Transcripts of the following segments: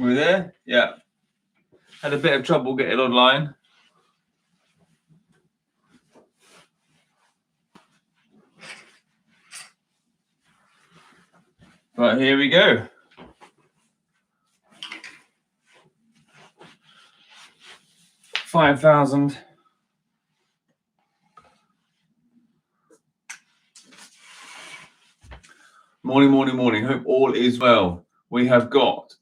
We're there? Yeah. Had a bit of trouble getting online. But here we go. $5,000. Morning. Hope all is well. We have got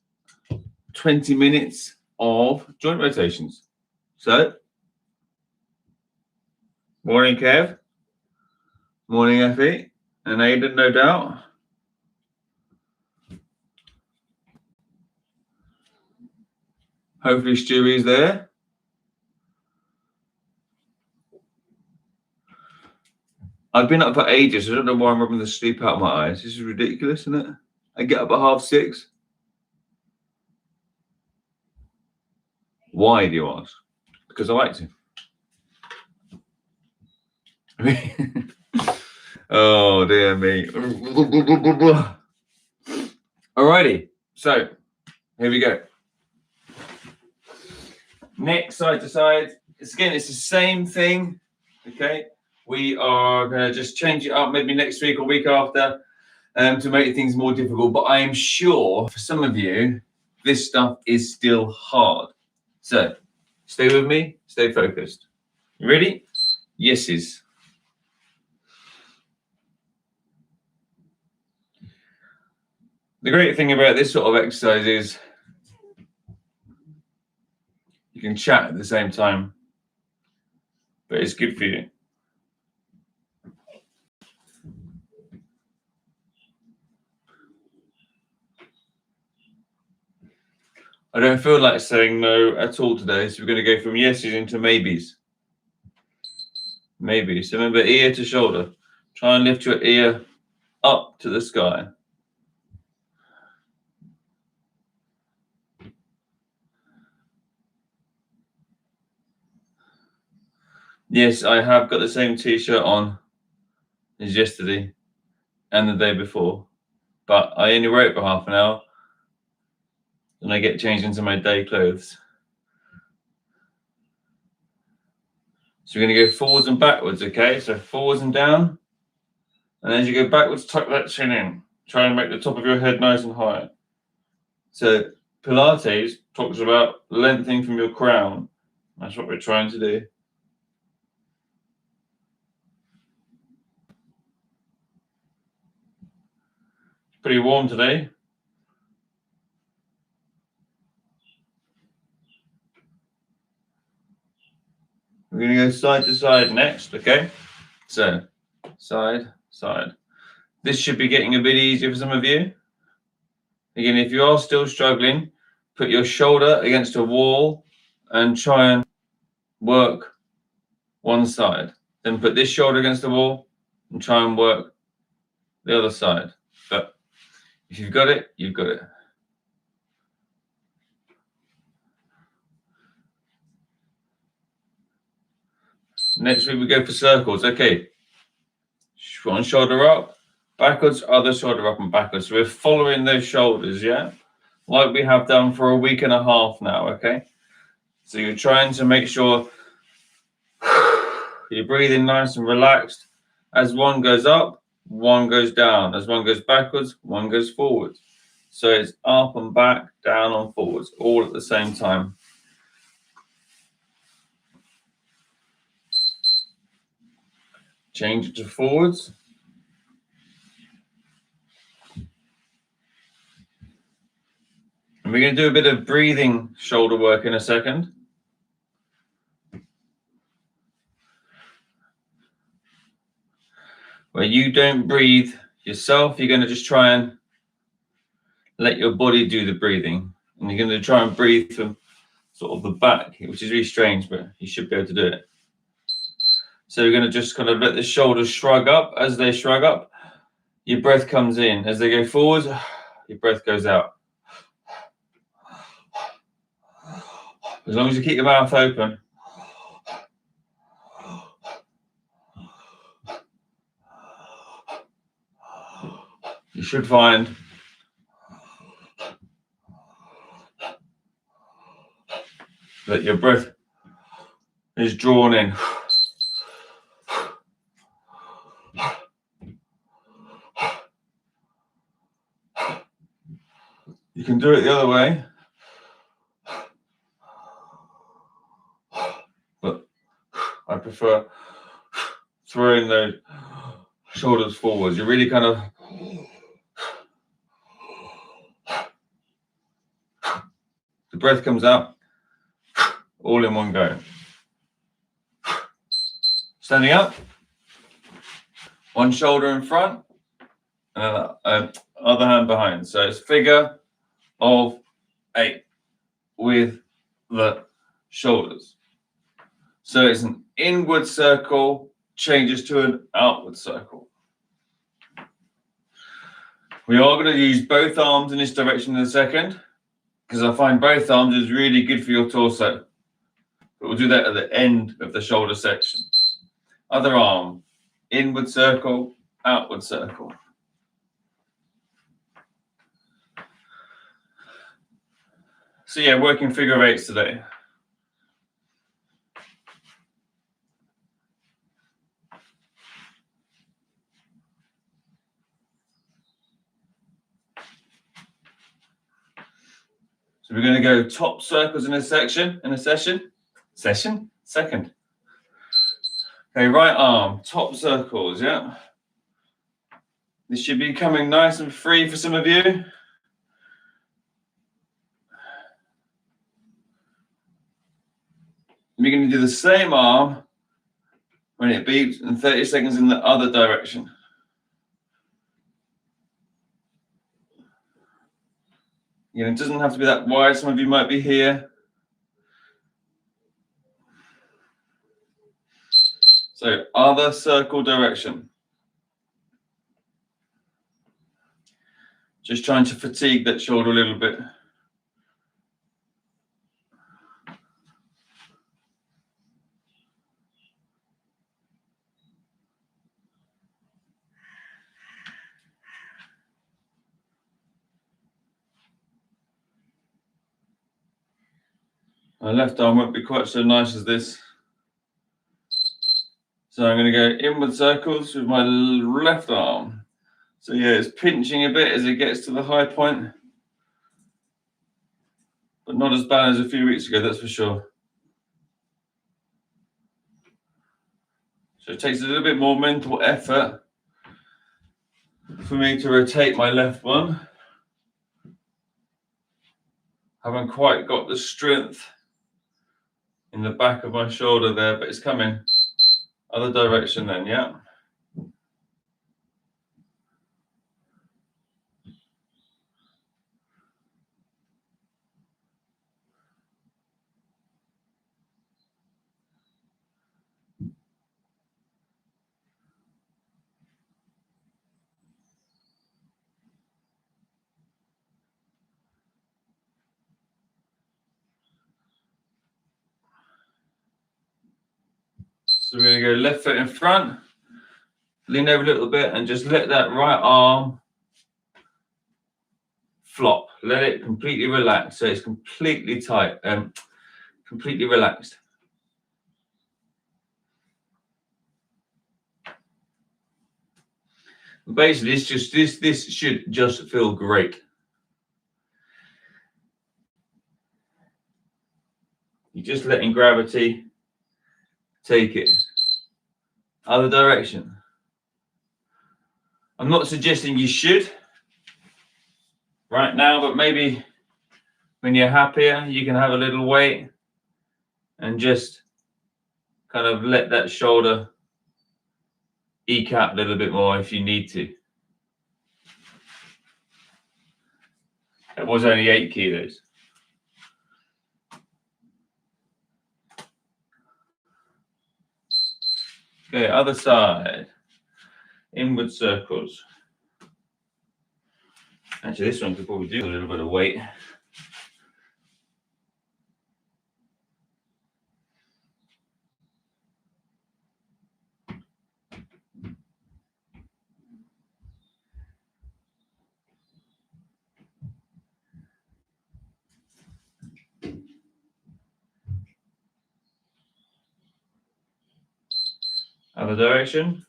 20 minutes of joint rotations. So, morning, Kev. Morning, Effie. And Aidan, no doubt. Hopefully, Stewie's there. I've been up for ages. I don't know why I'm rubbing the sleep out of my eyes. This is ridiculous, isn't it? I get up at 6:30. Why, do you ask? Because I like to. Oh, dear me. Alrighty. So, here we go. Neck side to side. It's the same thing. Okay. We are going to just change it up maybe next week or week after to make things more difficult. But I am sure for some of you, this stuff is still hard. So, stay with me. Stay focused. You ready? Yeses. The great thing about this sort of exercise is you can chat at the same time, but it's good for you. I don't feel like saying no at all today, so we're going to go from yeses into maybes. Maybe. So remember, ear to shoulder. Try and lift your ear up to the sky. Yes, I have got the same t-shirt on as yesterday and the day before, but I only wear it for half an hour and I get changed into my day clothes. So we're going to go forwards and backwards, okay? So forwards and down. And as you go backwards, tuck that chin in. Try and make the top of your head nice and high. So Pilates talks about lengthening from your crown. That's what we're trying to do. It's pretty warm today. We're going to go side to side next, okay? So, side, side. This should be getting a bit easier for some of you. Again, if you are still struggling, put your shoulder against a wall and try and work one side. Then put this shoulder against the wall and try and work the other side. But if you've got it, you've got it. Next week we go for circles. Okay. One shoulder up, backwards, other shoulder up and backwards. So we're following those shoulders, yeah? Like we have done for a week and a half now, okay? So you're trying to make sure you're breathing nice and relaxed. As one goes up, one goes down. As one goes backwards, one goes forwards. So it's up and back, down and forwards, all at the same time. Change it to forwards. And we're going to do a bit of breathing shoulder work in a second. Where you don't breathe yourself, you're going to just try and let your body do the breathing. And you're going to try and breathe from sort of the back, which is really strange, but you should be able to do it. So you're going to just kind of let the shoulders shrug up. As they shrug up, your breath comes in. As they go forward, your breath goes out. As long as you keep your mouth open. You should find that your breath is drawn in. You can do it the other way, but I prefer throwing those shoulders forwards. You really kind of the breath comes out all in one go. Standing up, one shoulder in front, and other hand behind. So it's figure of 8 with the shoulders. So it's an inward circle, changes to an outward circle. We are going to use both arms in this direction in a second, because I find both arms is really good for your torso. But we'll do that at the end of the shoulder section. Other arm, inward circle, outward circle. So yeah, working figure of 8s today. So we're going to go top circles in a session. Second. Okay, right arm, top circles, yeah. This should be coming nice and free for some of you. We're going to do the same arm when it beeps and 30 seconds in the other direction. You know, it doesn't have to be that wide. Some of you might be here. So other circle direction. Just trying to fatigue that shoulder a little bit. My left arm won't be quite so nice as this. So I'm going to go inward circles with my left arm. So yeah, it's pinching a bit as it gets to the high point. But not as bad as a few weeks ago, that's for sure. So it takes a little bit more mental effort for me to rotate my left one. Haven't quite got the strength in the back of my shoulder there, but it's coming. Other direction then, yeah. So we're going to go left foot in front, lean over a little bit and just let that right arm flop. Let it completely relax. So it's completely tight and completely relaxed. Basically, it's just this should just feel great. You're just letting gravity take it. Other direction. I'm not suggesting you should right now, but maybe when you're happier, you can have a little wait and just kind of let that shoulder eke out a little bit more if you need to. It was only 8 kilos. Okay, other side. Inward circles. Actually, this one could probably do a little bit of weight. Other direction.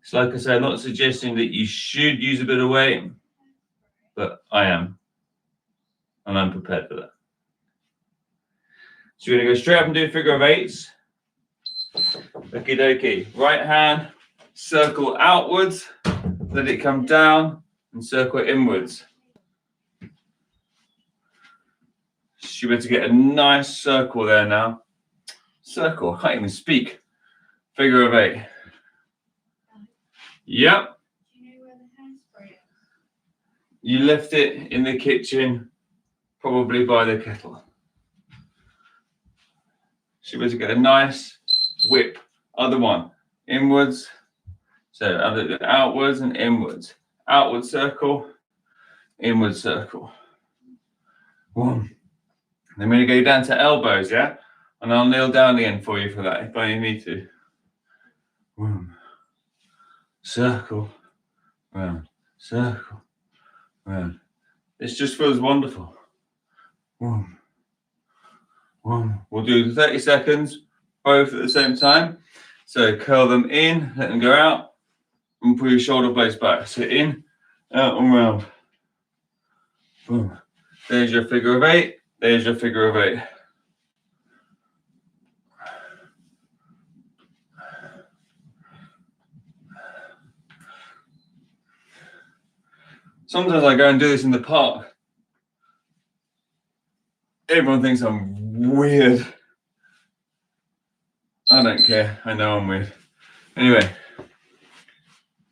So like I said, I'm not suggesting that you should use a bit of weight, but I am. And I'm prepared for that. So you're going to go straight up and do figure of eights. Okie dokie. Right hand, circle outwards, let it come down, and circle inwards. Should be able to get a nice circle there now. Circle, I can't even speak. Figure of eight. Yep. Do you know where the hairspray is? You left it in the kitchen, probably by the kettle. Should be able to get a nice whip. Other one, inwards. So outwards and inwards. Outward circle, inward circle. One. Then we're going to go down to elbows, yeah? And I'll kneel down again for you for that if I need to. One. Circle, round, circle, round. This just feels wonderful. One. We'll do 30 seconds, both at the same time. So curl them in, let them go out, and pull your shoulder blades back. So in, out and round. Boom. There's your figure of eight. There's your figure of eight. Sometimes I go and do this in the park. Everyone thinks I'm weird. I don't care. I know I'm weird. Anyway,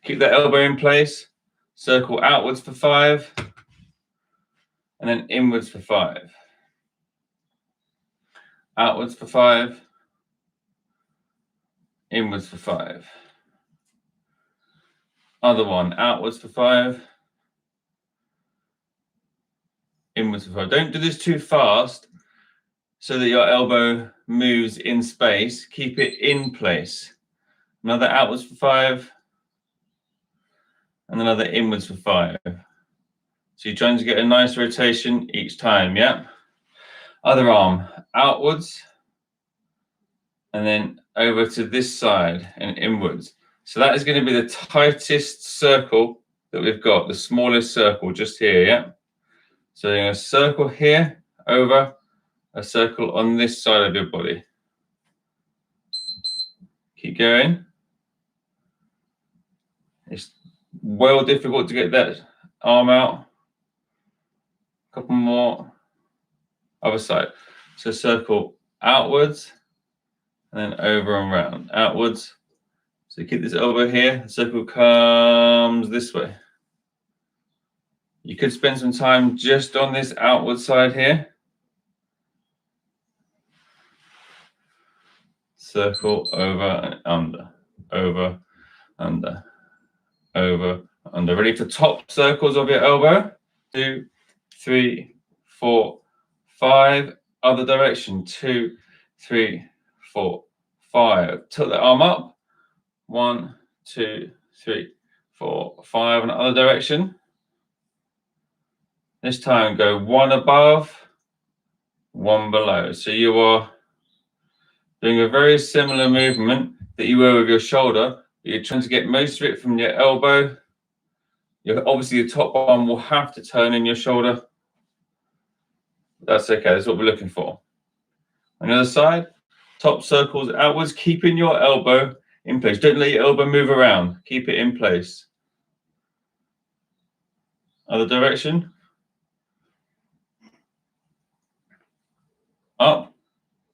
keep that elbow in place. Circle outwards for 5. And then inwards for 5. Outwards for 5. Inwards for 5. Other one. Outwards for 5. Inwards for 5. Don't do this too fast so that your elbow moves in space. Keep it in place. Another outwards for 5. And another inwards for 5. So you're trying to get a nice rotation each time, yeah? Other arm, outwards, and then over to this side and inwards. So that is going to be the tightest circle that we've got, the smallest circle just here, yeah? So you're going to circle here, over, a circle on this side of your body. Keep going. It's well difficult to get that arm out. Couple more. Other side. So circle outwards and then over and round. Outwards. So keep this elbow here. The circle comes this way. You could spend some time just on this outward side here. Circle over and under. Over, under. Over, under. Ready for top circles of your elbow? 2, 3, 4, 5. Other direction. 2, 3, 4, 5. Tilt the arm up. 1, 2, 3, 4, 5. And other direction. This time go 1 above, 1 below. So you are doing a very similar movement that you were with your shoulder. You're trying to get most of it from your elbow. Obviously, your top arm will have to turn in your shoulder. That's okay. That's what we're looking for. On the other side, top circles outwards, keeping your elbow in place. Don't let your elbow move around. Keep it in place. Other direction. Up.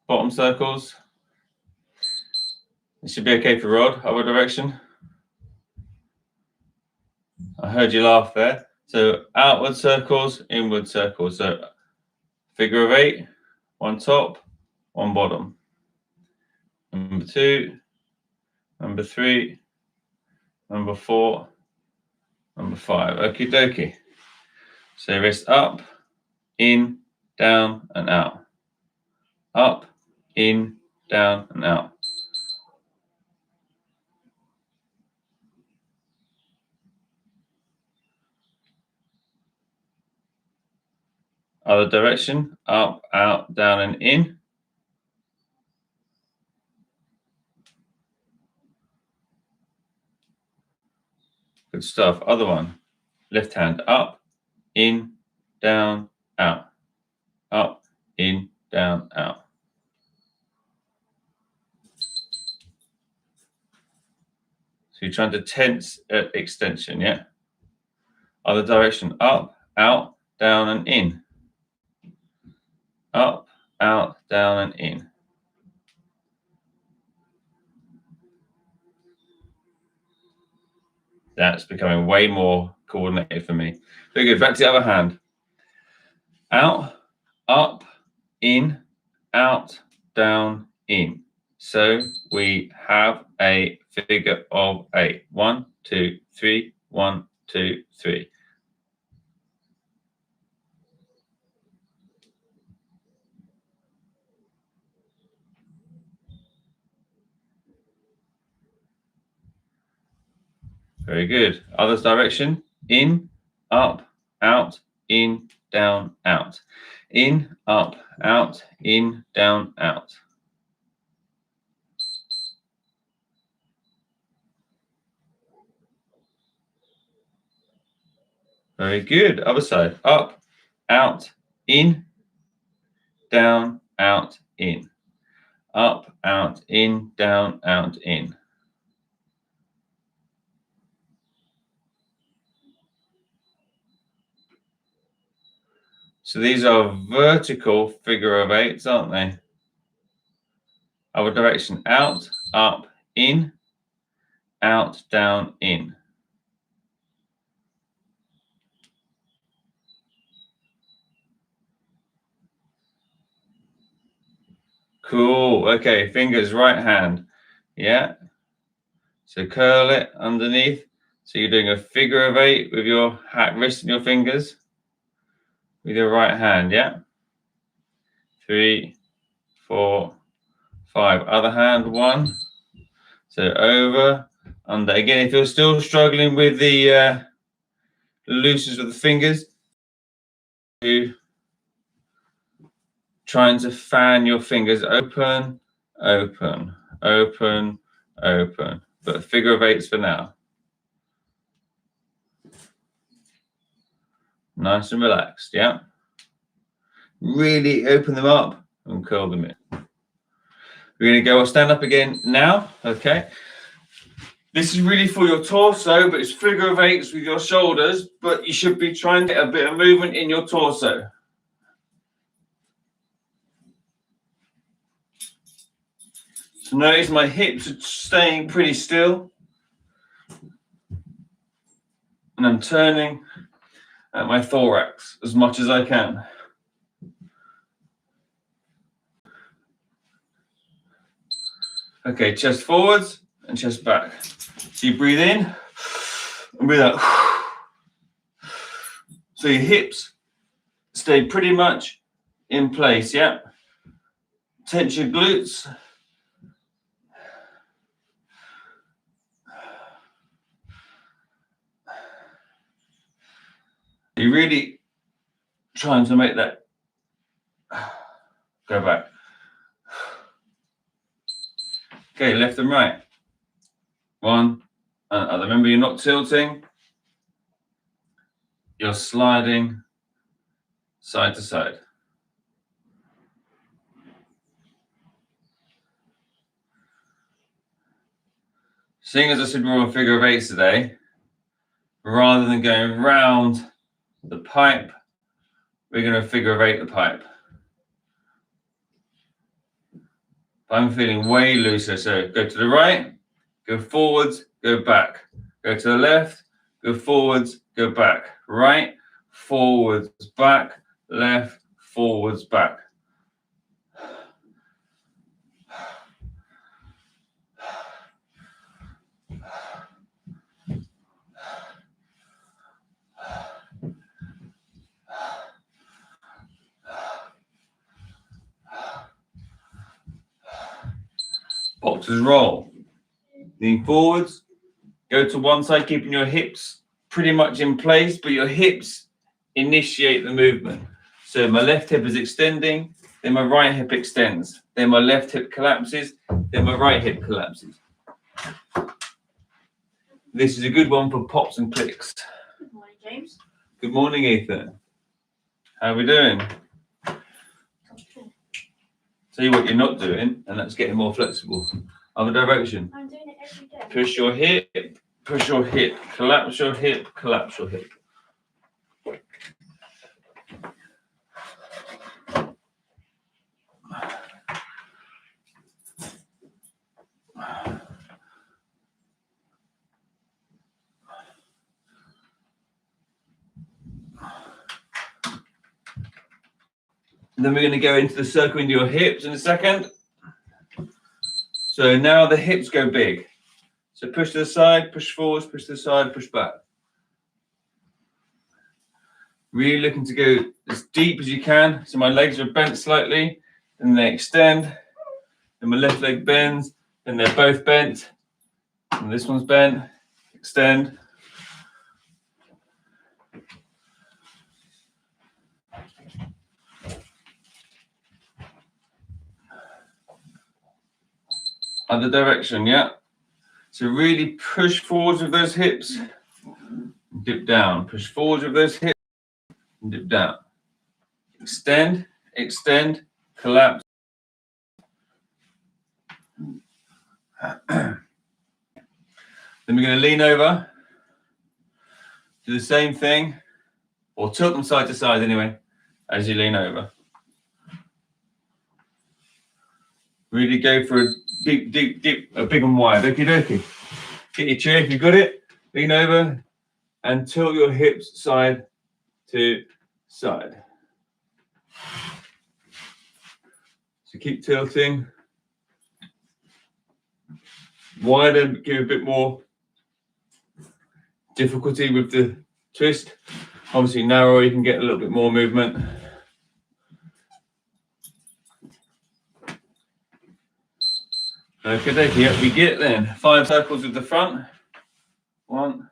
Bottom circles. It should be okay for Rod. Other direction. I heard you laugh there. So outward circles, inward circles. So figure of 8, 1 top, 1 bottom. Number 2, number 3, number 4, number 5. Okie dokie. So wrist up, in, down, and out. Up, in, down, and out. Other direction, up, out, down, and in. Good stuff. Other one. Left hand up, in, down, out. Up, in, down, out. So you're trying to tense at extension, yeah? Other direction, up, out, down, and in. Up, out, down, and in. That's becoming way more coordinated for me. Very good. Back to the other hand. Out, up, in, out, down, in. So we have a figure of 8. 1, 2, 3, 1, 2, 3. Very good. Other direction. In, up, out, in, down, out. In, up, out, in, down, out. Very good. Other side. Up, out, in, down, out, in. Up, out, in, down, out, in. So these are vertical figure of 8s, aren't they? Other direction. Out, up, in, out, down, in. Cool. Okay, fingers, right hand. Yeah. So curl it underneath. So you're doing a figure of 8 with your wrist and your fingers with your right hand. Yeah. 3, 4, 5. Other hand, 1. So over, under. Again, if you're still struggling with the looseness of the fingers, you trying to fan your fingers open, open, open, open. But figure of 8s for now. Nice and relaxed, yeah? Really open them up and curl them in. We're going to go stand up again now, okay? This is really for your torso, but it's figure of 8s with your shoulders, but you should be trying to get a bit of movement in your torso. So notice my hips are staying pretty still. And I'm turning at my thorax as much as I can. Okay, chest forwards and chest back. So you breathe in and breathe out. So your hips stay pretty much in place, yeah? Tense your glutes. You're really trying to make that go back. Okay, left and right. 1 and other. Remember, you're not tilting. You're sliding side to side. Seeing as I said we're on figure of 8s today, rather than going round the pipe, we're going to figure of 8 the pipe. I'm feeling way looser, so go to the right, go forwards, go back. Go to the left, go forwards, go back. Right, forwards, back, left, forwards, back. Boxers roll. Lean forwards, go to one side, keeping your hips pretty much in place, but your hips initiate the movement. So my left hip is extending, then my right hip extends, then my left hip collapses, then my right hip collapses. This is a good one for pops and clicks. Good morning, James. Good morning, Ethan. How are we doing? Tell you what you're not doing, and that's getting more flexible. Other direction. I'm doing it every day. Push your hip, collapse your hip, collapse your hip. And then we're going to go into the circle into your hips in a second. So now the hips go big. So push to the side, push forwards, push to the side, push back. Really looking to go as deep as you can. So my legs are bent slightly, and they extend. Then my left leg bends, and they're both bent. And this one's bent, extend. Other direction, yeah. So really push forwards with those hips, dip down. Push forwards with those hips, and dip down. Extend, extend, collapse. Then we're going to lean over, do the same thing, or tilt them side to side anyway, as you lean over. Really go for a deep, deep, deep, a big and wide. Okie dokie. Get your chair if you got it. Lean over and tilt your hips side to side. So keep tilting. Wider, give a bit more difficulty with the twist. Obviously narrower, you can get a little bit more movement. Okay, up we get then. 5 circles with the front. 1,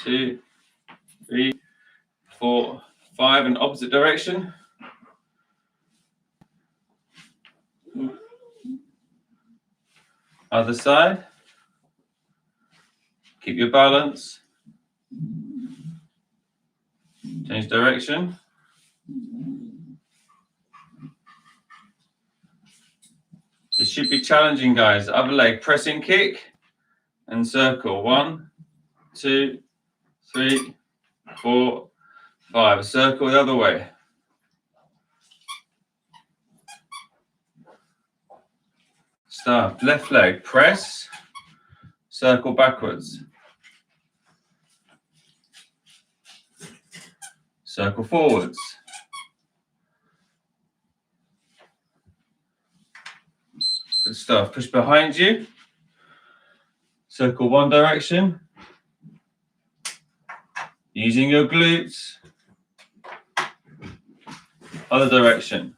2, 3, 4, 5 in opposite direction. Other side. Keep your balance. Change direction. It should be challenging, guys. Other leg, pressing kick and circle. 1, 2, 3, 4, 5. Circle the other way. Start. Left leg, press, circle backwards. Circle forwards. Good stuff. Push behind you. Circle one direction. Using your glutes. Other direction.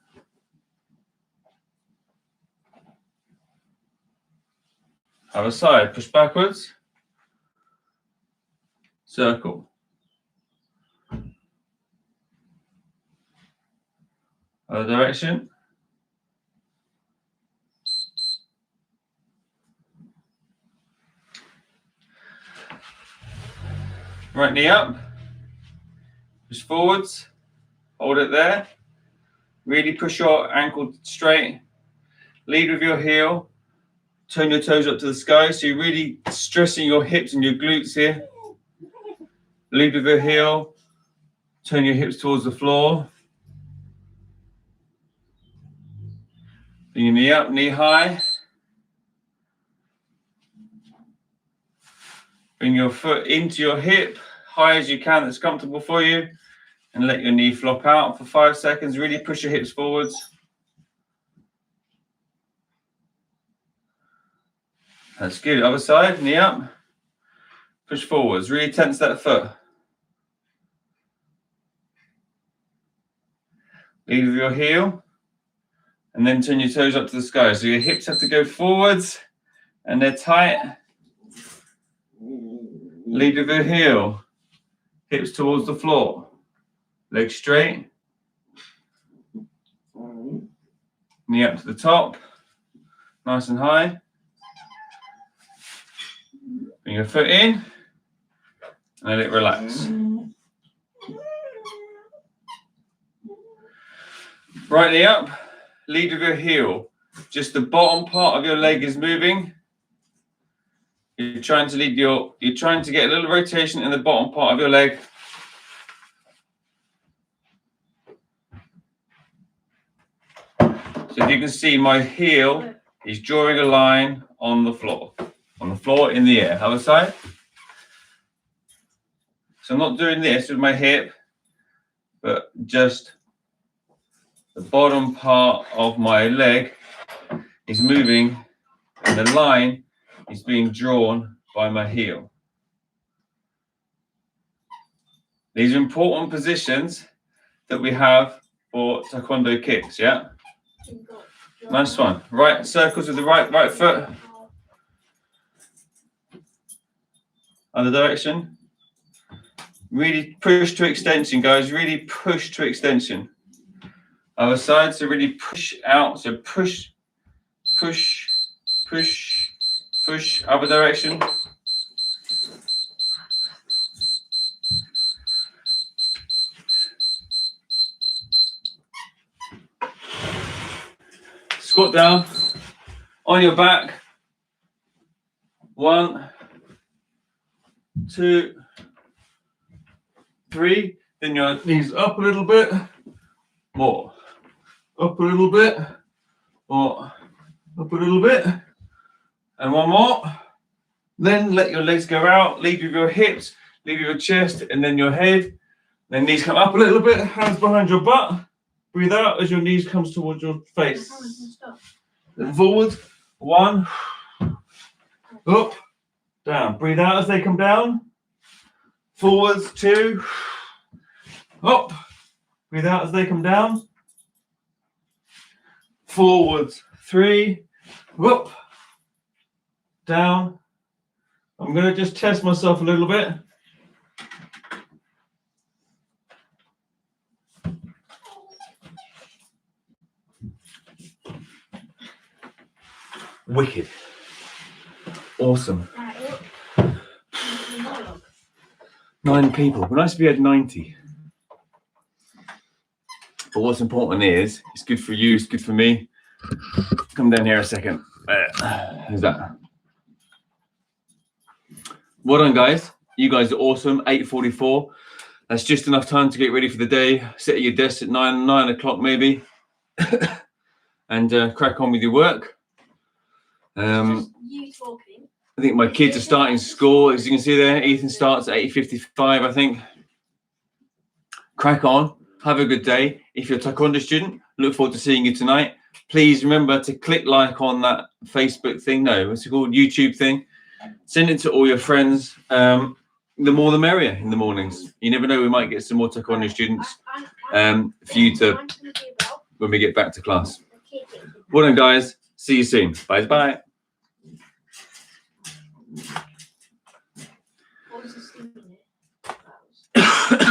Other side. Push backwards. Circle. Other direction. Right knee up. Push forwards. Hold it there. Really push your ankle straight. Lead with your heel. Turn your toes up to the sky. So you're really stressing your hips and your glutes here. Lead with your heel. Turn your hips towards the floor. Bring your knee up, knee high. Bring your foot into your hip, high as you can, that's comfortable for you. And let your knee flop out for 5 seconds. Really push your hips forwards. That's good. Other side, knee up. Push forwards. Really tense that foot. Lead with your heel. And then turn your toes up to the sky. So your hips have to go forwards and they're tight. Lead with your heel. Hips towards the floor. Legs straight. knee up to the top, nice and high. Bring your foot in, and let it relax. Right knee up, lead with your heel. Just the bottom part of your leg is moving. You're trying to get a little rotation in the bottom part of your leg. So if you can see, my heel is drawing a line on the floor in the air. Other side. So I'm not doing this with my hip, but just the bottom part of my leg is moving and the line is being drawn by my heel. These are important positions that we have for taekwondo kicks, yeah? Nice one. Right circles with the right foot. Other direction. Really push to extension, guys. Really push to extension. Other side, so really push out. So push, push, push, push. Other direction. Squat down on your back. 1, 2, 3. Then your knees up a little bit. More. Up a little bit. More. Up a little bit. And one more. Then let your legs go out. Lead with your hips. Lead with your chest. And then your head. Then knees come up a little bit. Hands behind your butt. Breathe out as your knees comes towards your face. Then forward. 1. Up. Down. Breathe out as they come down. Forwards. 2. Up. Breathe out as they come down. Forwards. 3. Up. Down. I'm going to just test myself a little bit. Wicked. Awesome. 9 people. It'd be nice if we had 90. But what's important is, it's good for you, it's good for me. Come down here a second. Who's that? Well done, guys. You guys are awesome. 8:44. That's just enough time to get ready for the day. Sit at your desk at 9 o'clock maybe. And crack on with your work. Just you talking. I think my kids are starting school. As you can see there, Ethan starts at 8:55, I think. Crack on. Have a good day. If you're a taekwondo student, look forward to seeing you tonight. Please remember to click like on that Facebook thing. No, what's it called? YouTube thing. Send it to all your friends. The more the merrier in the mornings. You never know, we might get some more taekwondo students for you to, when we get back to class. Well done, guys. See you soon. Bye. What was the